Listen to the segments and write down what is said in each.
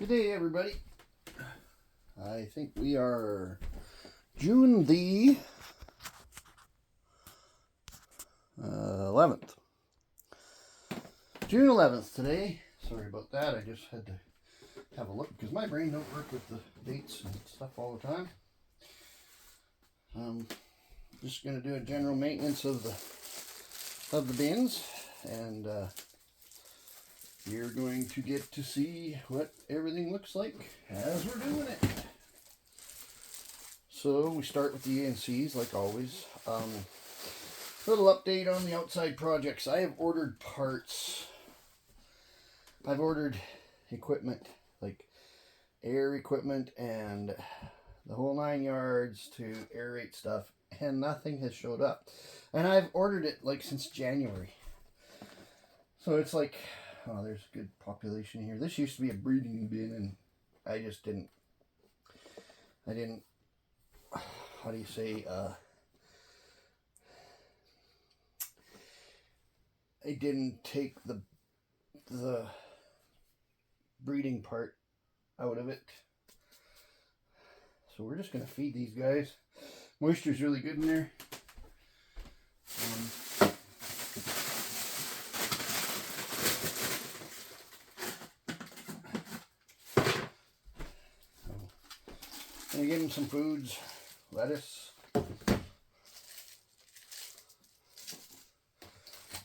Good day, everybody. I think we are June the 11th. June 11th today. Sorry about that. I just had to have a look because my brain don't work with the dates and stuff all the time. Just going to do a general maintenance of the bins, and you're going to get to see what everything looks like as we're doing it. So we start with the ANCs like always. Little update on the outside projects. I have ordered parts. I've ordered equipment, like air equipment and the whole 9 yards to aerate stuff, and nothing has showed up. And I've ordered it like since January. So it's like, oh, there's a good population here. This used to be a breeding bin, and I just didn't, how do you say, I didn't take the breeding part out of it. So we're just going to feed these guys. Moisture's really good in there. Gonna give them some foods, lettuce,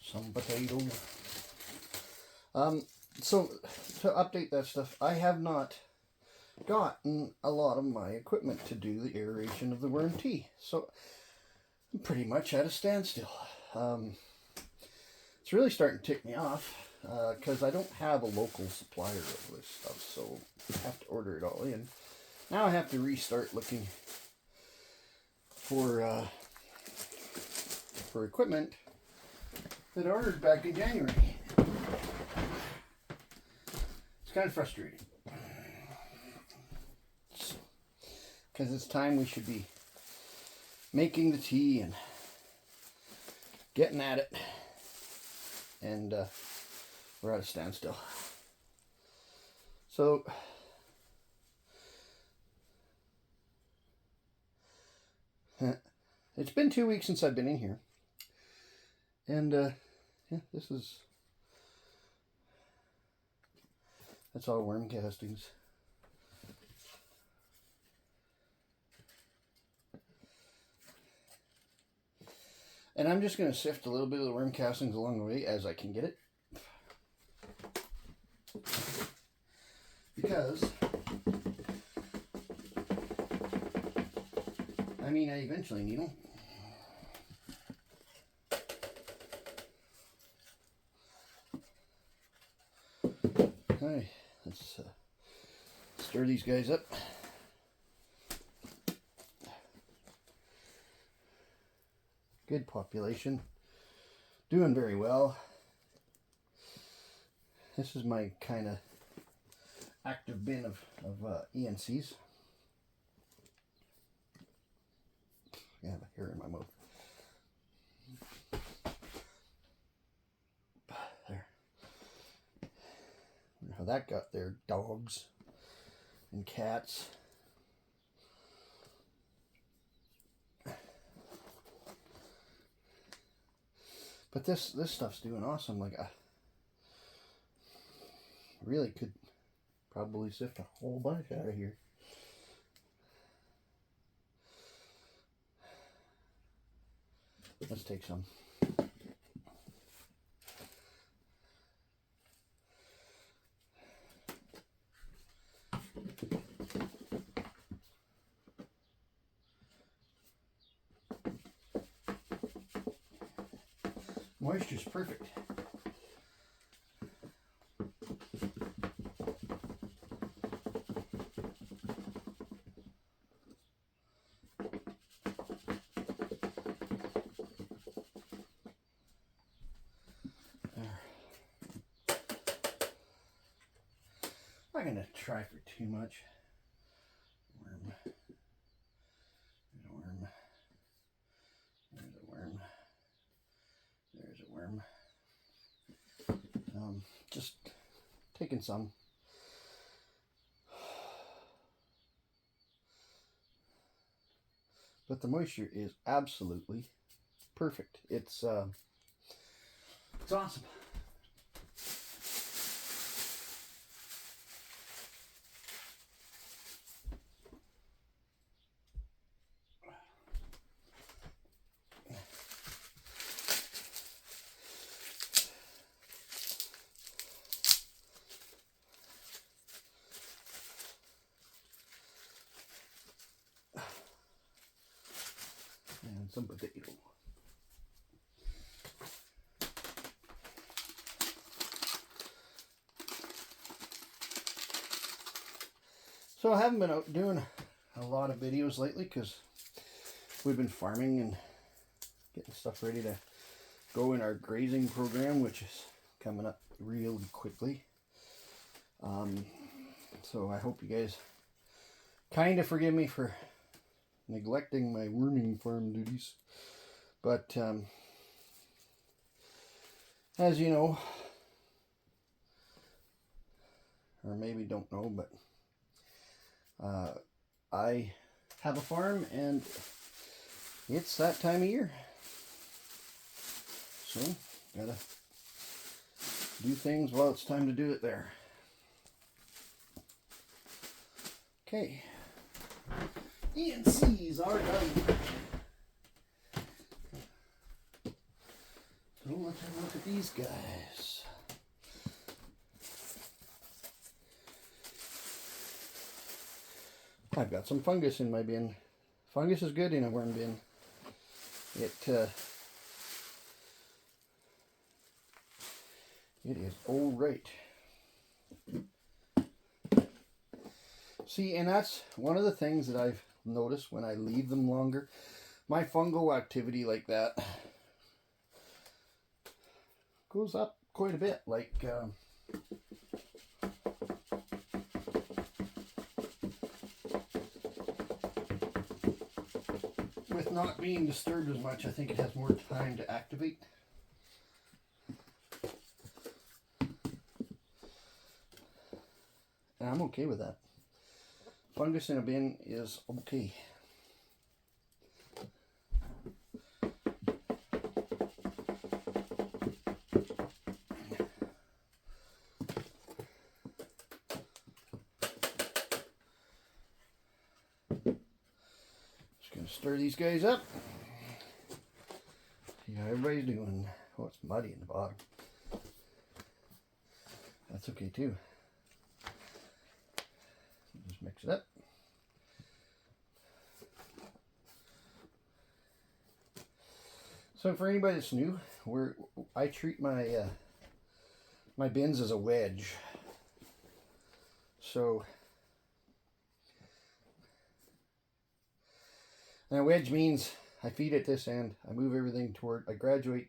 some potato. So to update that stuff, I have not gotten a lot of my equipment to do the aeration of the worm tea. So I'm pretty much at a standstill. It's really starting to tick me off because I don't have a local supplier of this stuff, so I have to order it all in. Now I have to restart looking for equipment that I ordered back in January. It's kind of frustrating because it's time we should be making the tea and getting at it, and we're at a standstill. So it's been 2 weeks since I've been in here, and yeah, that's all worm castings. And I'm just going to sift a little bit of the worm castings along the way as I can get it, because I mean, I eventually need them. Alright, let's stir these guys up. Good population. Doing very well. This is my kind of active bin of ENCs. I have a hair in my mouth. There. Wonder how that got there. Dogs and cats. But this stuff's doing awesome. Like, I really could probably sift a whole bunch out of here. Let's take some. Moisture's perfect. I'm not going to try for too much. Worm. There's a worm. There's a worm. There's a worm. Just taking some. but the moisture is absolutely perfect. It's awesome. And some potato. So I haven't been out doing a lot of videos lately because we've been farming and getting stuff ready to go in our grazing program, which is coming up really quickly. So I hope you guys kind of forgive me for neglecting my worming farm duties. But as you know, or maybe don't know, but I have a farm and it's that time of year. So, gotta do things while it's time to do it there. Okay. ENCs are done. So let's have a look at these guys. I've got some fungus in my bin. Fungus is good in a worm bin. It is all right. See, and that's one of the things that I've noticed when I leave them longer. My fungal activity like that goes up quite a bit. Like with not being disturbed as much, I think it has more time to activate. And I'm okay with that. Fungus in a bin is okay. Just gonna stir these guys up. See how everybody's doing. Oh, it's muddy in the bottom. That's okay too. Just mix it up. So for anybody that's new, I treat my my bins as a wedge. So, and a wedge means I feed at this end, I move everything toward, I graduate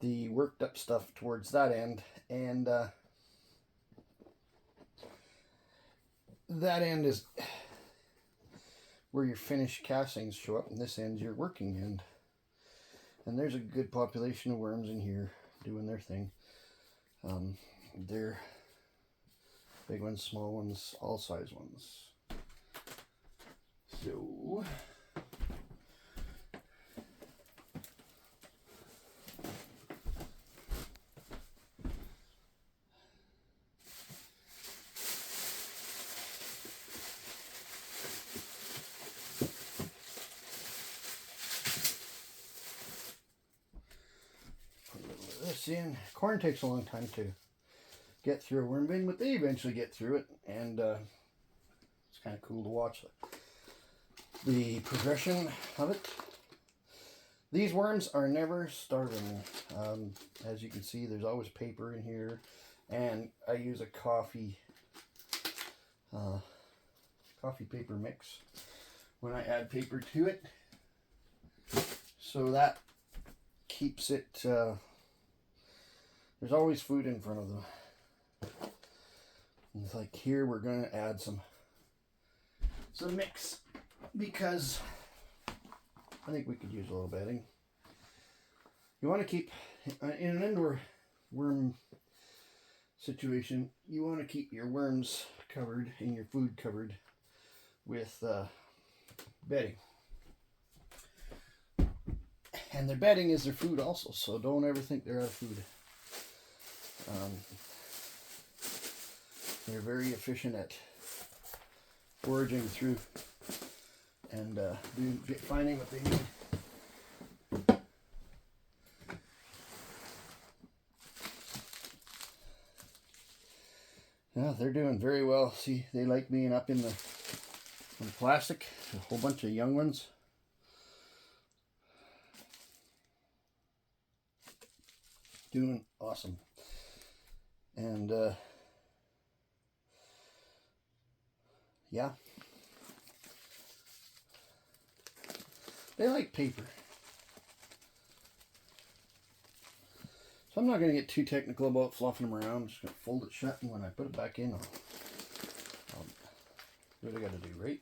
the worked up stuff towards that end, and that end is where your finished castings show up, and this end's your working end. And there's a good population of worms in here doing their thing. They're big ones, small ones, all size ones. So this in. Corn takes a long time to get through a worm bin, but they eventually get through it, and it's kind of cool to watch the progression of it. These worms are never starving. As you can see, there's always paper in here, and I use a coffee paper mix when I add paper to it, so that keeps it there's always food in front of them. And it's like here we're going to add some mix because I think we could use a little bedding. You want to keep, in an indoor worm situation, you want to keep your worms covered and your food covered with bedding. And their bedding is their food also, so don't ever think they're out of food. They're very efficient at foraging through and finding what they need. Yeah, they're doing very well. See, they like being up in the plastic. A whole bunch of young ones. Doing awesome. And yeah, they like paper. So I'm not going to get too technical about fluffing them around. I'm just going to fold it shut, and when I put it back in, I'll do what I got to do, right?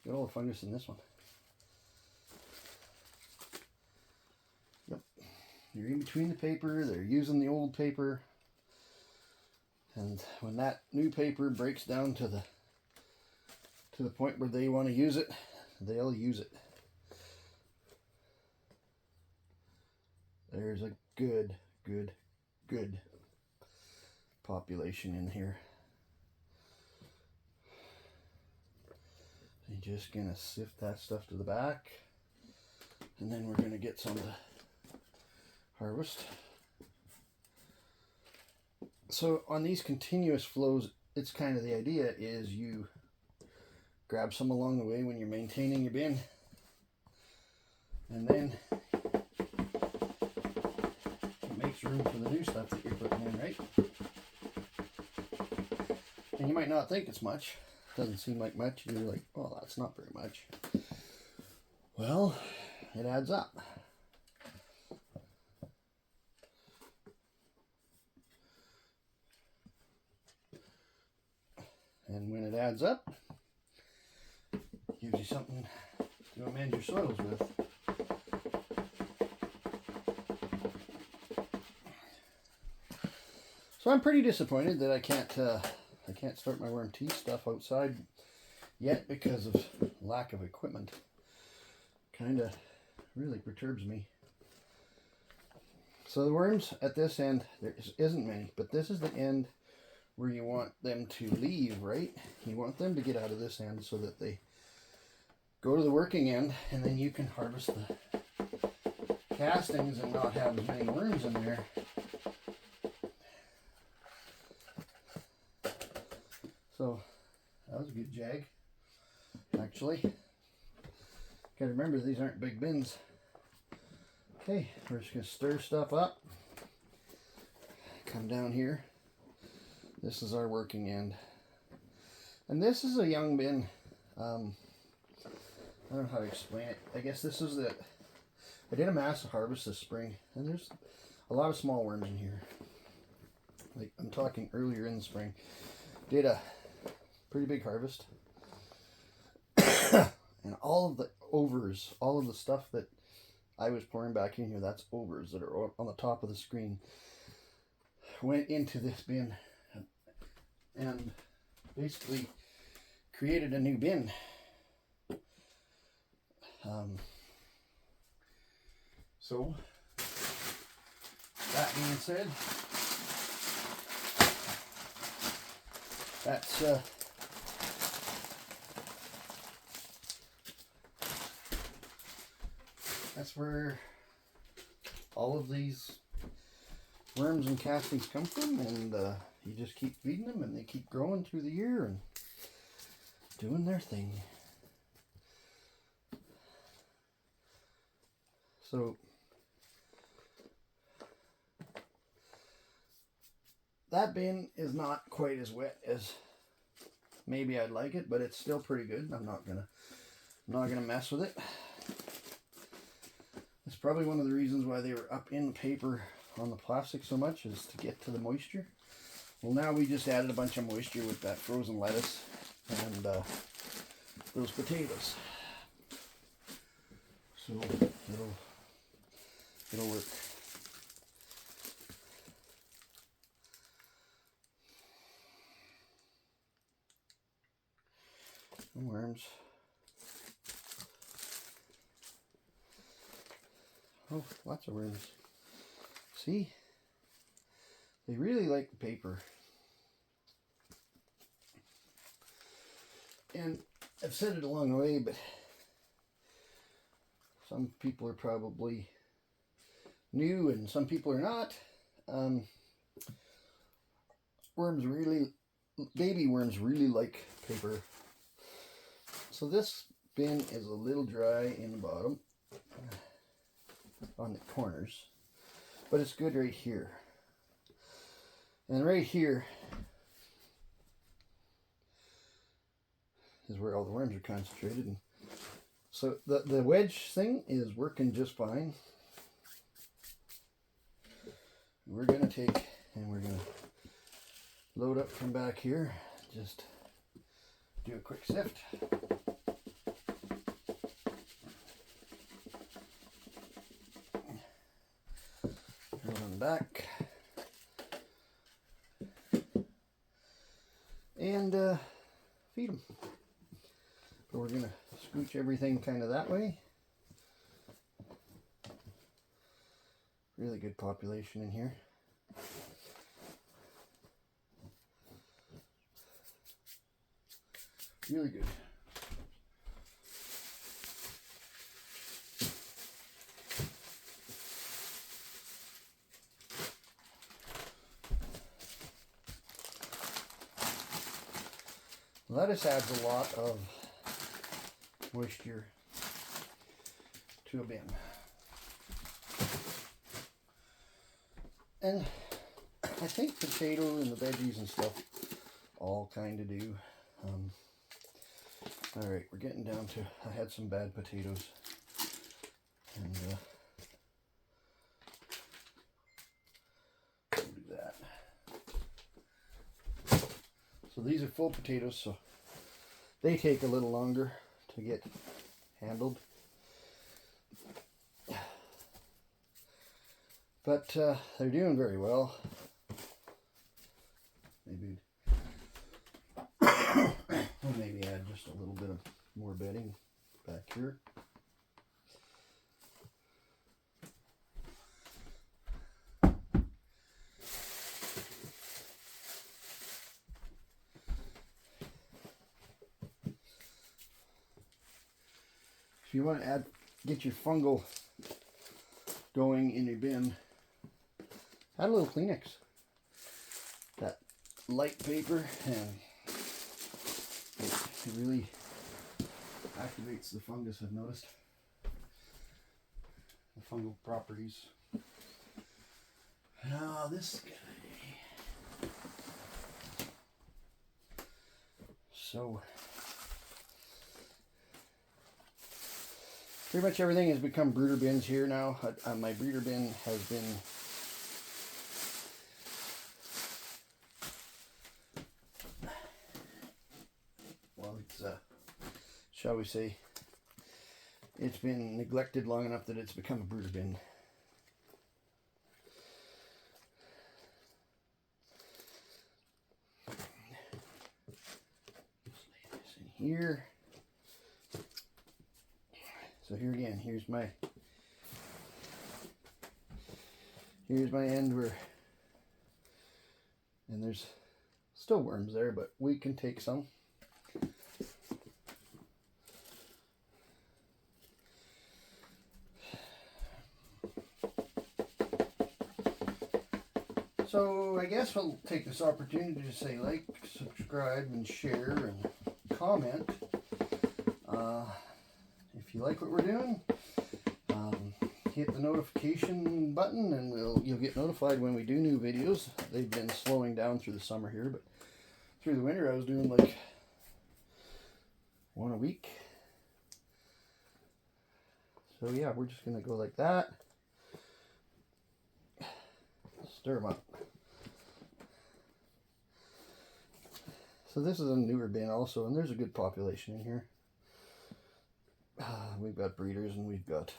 Got all the fungus in this one. Yep. You're in between the paper. They're using the old paper. And when that new paper breaks down to the point where they want to use it, they'll use it. There's a good population in here. You're just gonna sift that stuff to the back, and then we're gonna get some to harvest. So on these continuous flows, it's kind of the idea is you grab some along the way when you're maintaining your bin, and then it makes room for the new stuff that you're putting in, right? And you might not think it's much. Doesn't seem like much. You're like, oh, that's not very much. Well, it adds up. And when it adds up, it gives you something to amend your soils with. So I'm pretty disappointed that I can't start my worm tea stuff outside yet because of lack of equipment. Kind of really perturbs me. So the worms at this end, there isn't many, but this is the end where you want them to leave, right? You want them to get out of this end so that they go to the working end, and then you can harvest the castings and not have as many worms in there. So that was a good jag, actually. Gotta remember, these aren't big bins. Okay, we're just gonna stir stuff up. Come down here. This is our working end. And this is a young bin. I don't know how to explain it. I guess this is the... I did a massive harvest this spring, and there's a lot of small worms in here. Like, I'm talking earlier in the spring. Did a pretty big harvest. And all of the overs, all of the stuff that I was pouring back in here, that's overs that are on the top of the screen, went into this bin and basically created a new bin. So that being said, that's where all of these worms and castings come from, and you just keep feeding them and they keep growing through the year and doing their thing. So that bin is not quite as wet as maybe I'd like it, but it's still pretty good. I'm not gonna mess with it. It's probably one of the reasons why they were up in the paper on the plastic so much, is to get to the moisture. Well, now we just added a bunch of moisture with that frozen lettuce and those potatoes. So it'll work. Worms. Oh, lots of worms. See? They really like the paper. And I've said it along the way, but some people are probably new and some people are not. Baby worms really like paper. So this bin is a little dry in the bottom, on the corners, but it's good right here. And right here is where all the worms are concentrated. And so the wedge thing is working just fine. We're going to take and we're going to load up from back here. Just do a quick sift. Throw it on the back. And feed them. So we're going to scooch everything kind of that way. Really good population in here. Really good. Lettuce adds a lot of moisture to a bin. And I think potato and the veggies and stuff all kind of do. All right, we're getting down to, I had some bad potatoes. And we'll do that. So these are full potatoes, so they take a little longer to get handled. But they're doing very well. Maybe add just a little bit of more bedding back here. If you want to get your fungal going in your bin, add a little Kleenex. That light paper, and it really activates the fungus, I've noticed. The fungal properties. Now this guy. So pretty much everything has become brooder bins here now. My breeder bin has been shall we say, it's been neglected long enough that it's become a brooder bin. Just lay this in here. So here again, here's my end where, and there's still worms there, but we can take some. So I guess we'll take this opportunity to say like, subscribe, and share, and comment. If you like what we're doing, hit the notification button, and you'll get notified when we do new videos. They've been slowing down through the summer here, but through the winter I was doing like one a week. So yeah, we're just gonna go like that. Stir them up. So this is a newer bin also, and there's a good population in here. We've got breeders, and we've got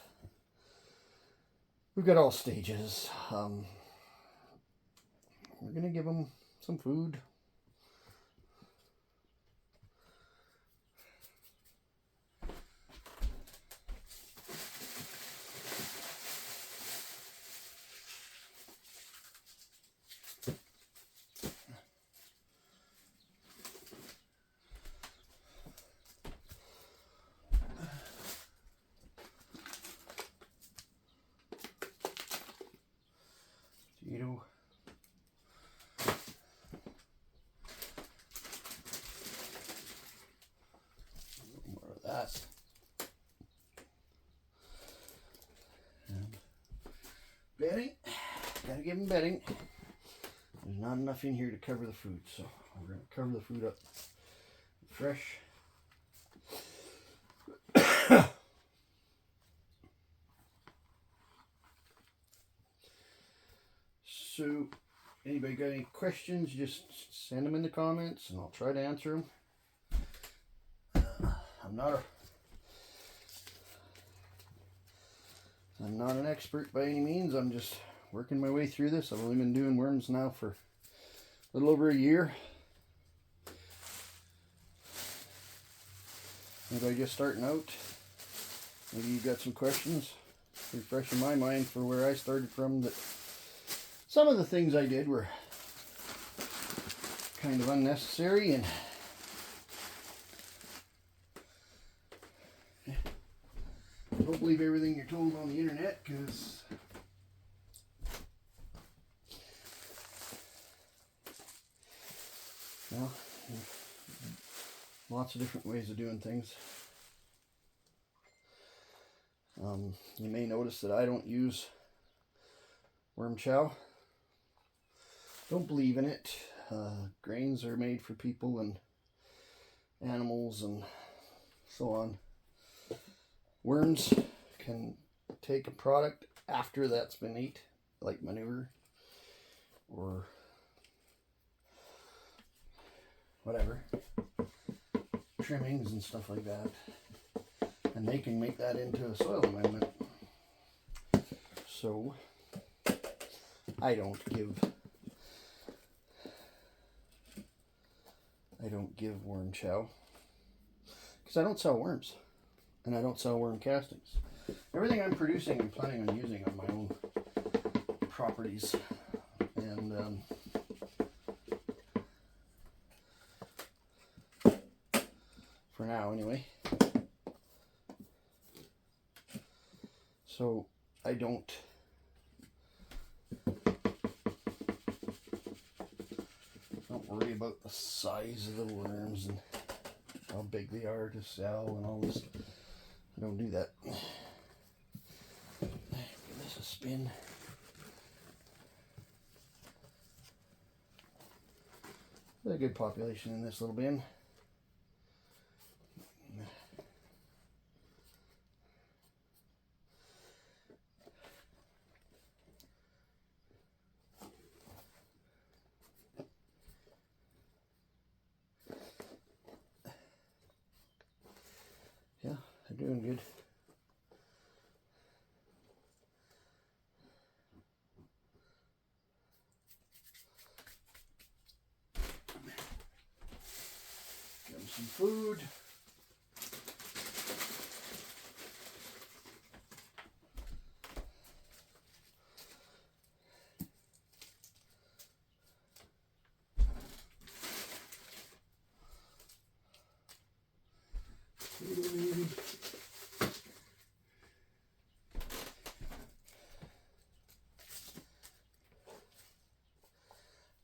all stages. We're gonna give them some food. gotta give them bedding. There's not enough in here to cover the food, so we're going to cover the food up fresh. So, anybody got any questions, just send them in the comments and I'll try to answer them. I'm not an expert by any means. I'm just working my way through this. I've only been doing worms now for a little over a year. Anybody just starting out? Maybe you got some questions. Refreshing my mind for where I started from, that some of the things I did were kind of unnecessary, and don't believe everything you're told on the internet, because well, lots of different ways of doing things. You may notice that I don't use worm chow. Don't believe in it. Grains are made for people and animals and so on. Worms can take a product after that's been ate, like manure or whatever, trimmings and stuff like that, and they can make that into a soil amendment. So I don't give worm chow because I don't sell worms and I don't sell worm castings. Everything I'm producing, I'm planning on using on my own properties, and for now anyway. So I don't worry about the size of the worms and how big they are to sell and all this. I don't do that. Give this a spin. There's a good population in this little bin. Yeah, they're doing good. Give them some food.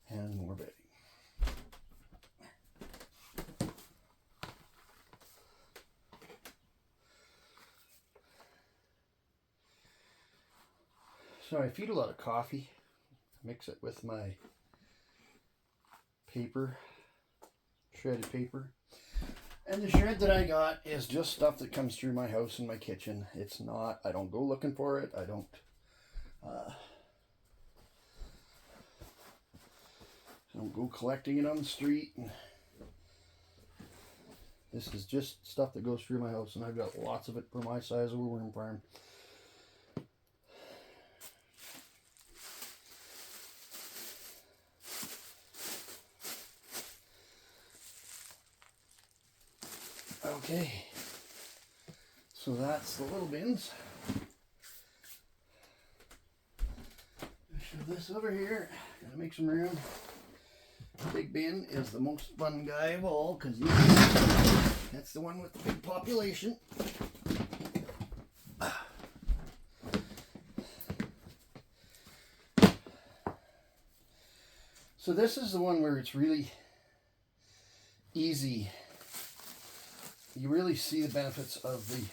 And more bedding. So I feed a lot of coffee, mix it with my paper, shredded paper. And the shred that I got is just stuff that comes through my house and my kitchen. It's not, I don't go looking for it. I don't go collecting it on the street. This is just stuff that goes through my house, and I've got lots of it for my size of a worm farm. Okay, so that's the little bins. Shove this over here. Gotta make some room. Big bin is the most fun guy of all, because that's the one with the big population. So this is the one where it's really easy. You really see the benefits of the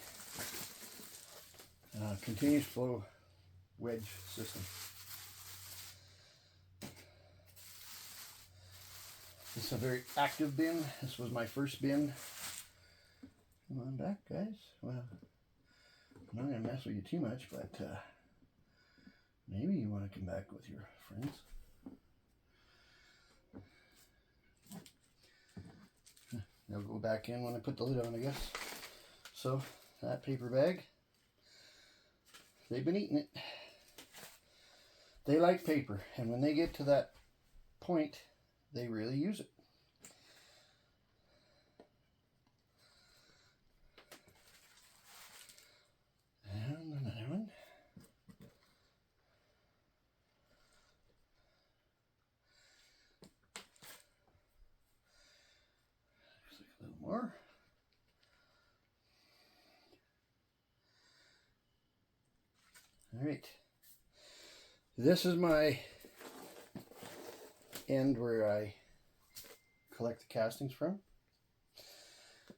continuous flow wedge system. This is a very active bin. This was my first bin. Come on back, guys. Well, I'm not going to mess with you too much, but maybe you want to come back with your friends. They'll go back in when I put the lid on, I guess. So, that paper bag, they've been eating it. They like paper, and when they get to that point, they really use it. And another one. Looks like a little more. All right. This is my end where I collect the castings from.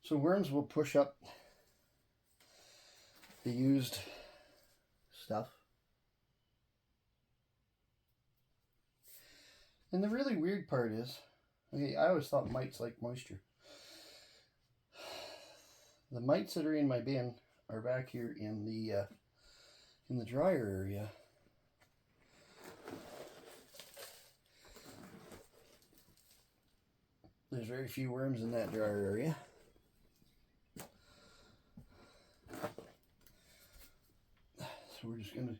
So worms will push up the used stuff. And the really weird part is, okay, I always thought mites like moisture. The mites that are in my bin are back here in the dryer area. There's very few worms in that dryer area. So we're just going to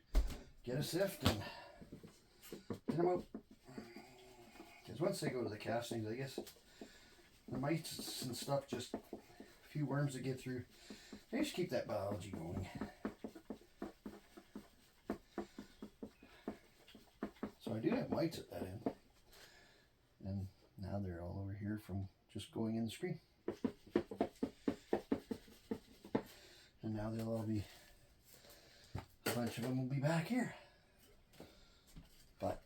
get a sift and get them out. Because once they go to the castings, I guess the mites and stuff, just a few worms to get through. They just keep that biology going. So I do have mites at that end. And now they're all over here from just going in the screen. And now they'll all be, a bunch of them will be back here. But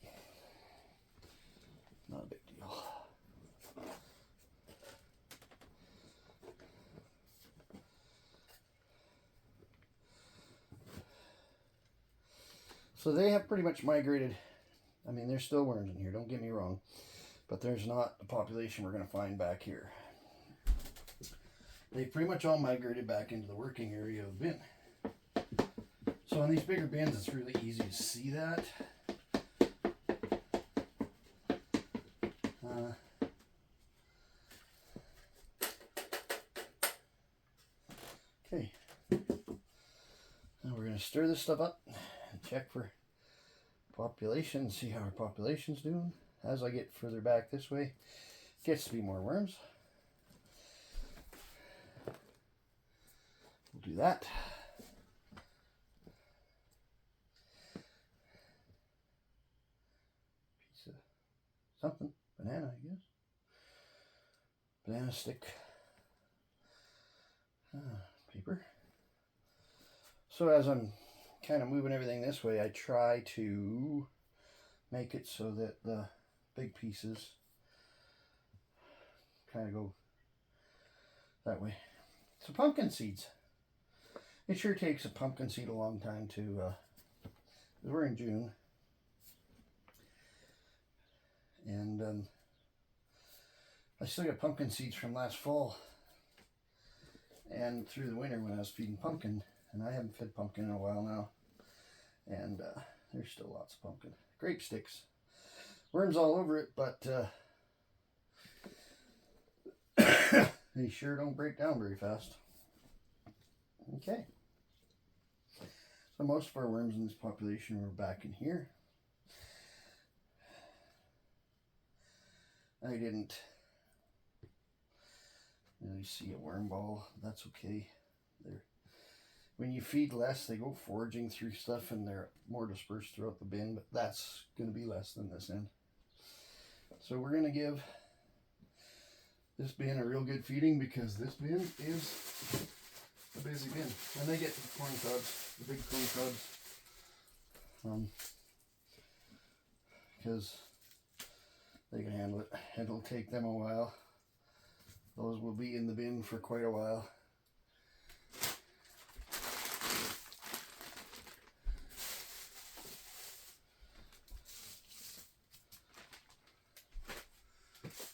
not a big deal. So they have pretty much migrated. I mean, there's still worms in here, don't get me wrong. But there's not a population we're going to find back here. They've pretty much all migrated back into the working area of the bin. So on these bigger bins, it's really easy to see that. Okay. Now we're going to stir this stuff up and check for population, see how our population's doing. As I get further back this way, it gets to be more worms. We'll do that. Piece of something, banana, I guess. Banana stick. Paper. So as I'm kind of moving everything this way, I try to make it so that the big pieces kind of go that way. So pumpkin seeds. It sure takes a pumpkin seed a long time to, we're in June. And I still got pumpkin seeds from last fall and through the winter when I was feeding pumpkin. And I haven't fed pumpkin in a while now. And there's still lots of pumpkin. Grape sticks. Worms all over it, but they sure don't break down very fast. Okay. So most of our worms in this population were back in here. I didn't really see a worm ball. That's okay. When you feed less, they go foraging through stuff and they're more dispersed throughout the bin, but that's going to be less than this end. So we're going to give this bin a real good feeding because this bin is a busy bin. And they get the corn cobs, the big corn cobs, because they can handle it. It'll take them a while. Those will be in the bin for quite a while.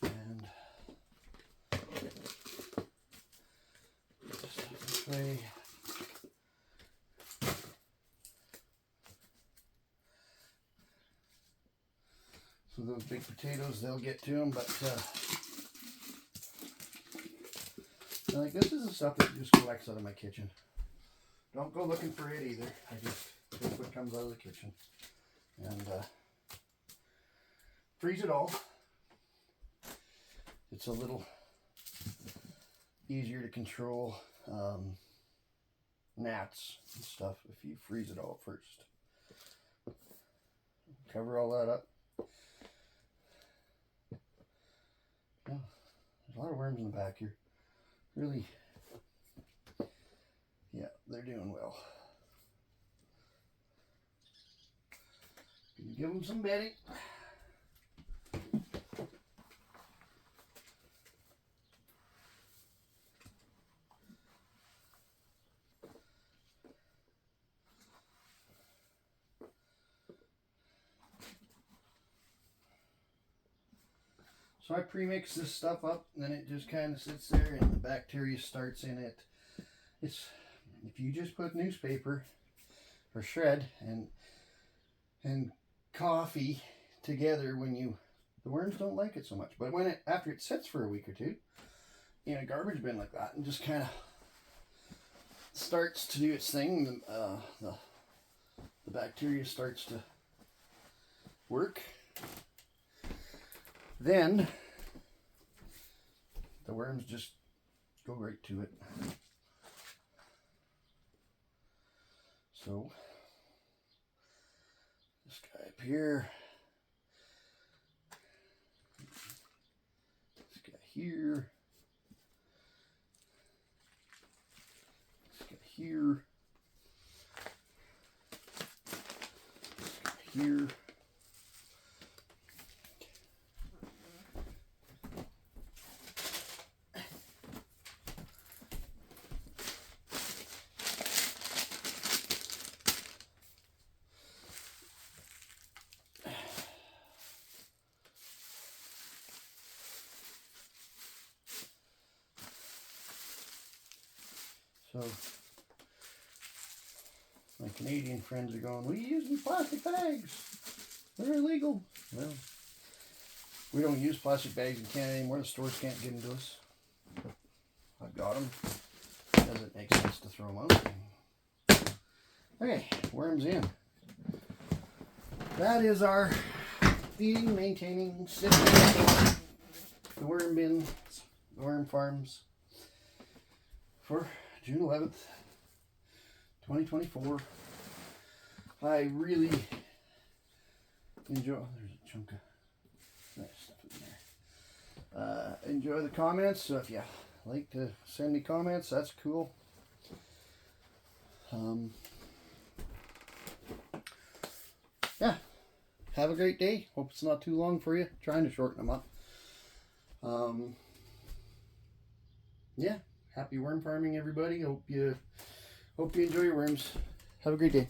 And this way. So those big potatoes, they'll get to them, but like this is the stuff that just collects out of my kitchen. Don't go looking for it either. I just take what comes out of the kitchen and freeze it all. It's a little easier to control gnats and stuff if you freeze it all first. Cover all that up. Yeah, there's a lot of worms in the back here. Really, yeah, they're doing well. You give them some bedding. So I pre-mix this stuff up, and then it just kind of sits there, and the bacteria starts in it. It's if you just put newspaper or shred and coffee together, the worms don't like it so much. But when after it sits for a week or two in a garbage bin like that, and just kind of starts to do its thing, the bacteria starts to work. Then the worms just go right to it. So this guy up here, this guy here, this guy here, this guy here. So my Canadian friends are going, we use plastic bags. They're illegal. Well, we don't use plastic bags in Canada anymore. The stores can't get them to us. I've got them. Doesn't make sense to throw them out. Okay, worms in. That is our feeding, maintaining, sifting, the worm bins, the worm farms for June 11th, 2024. I really enjoy, there's a chunk of nice stuff in there. Enjoy the comments, so if you like to send me comments, that's cool. Yeah, have a great day. Hope it's not too long for you. Trying to shorten them up. Yeah. Happy worm farming, everybody. Hope you enjoy your worms. Have a great day.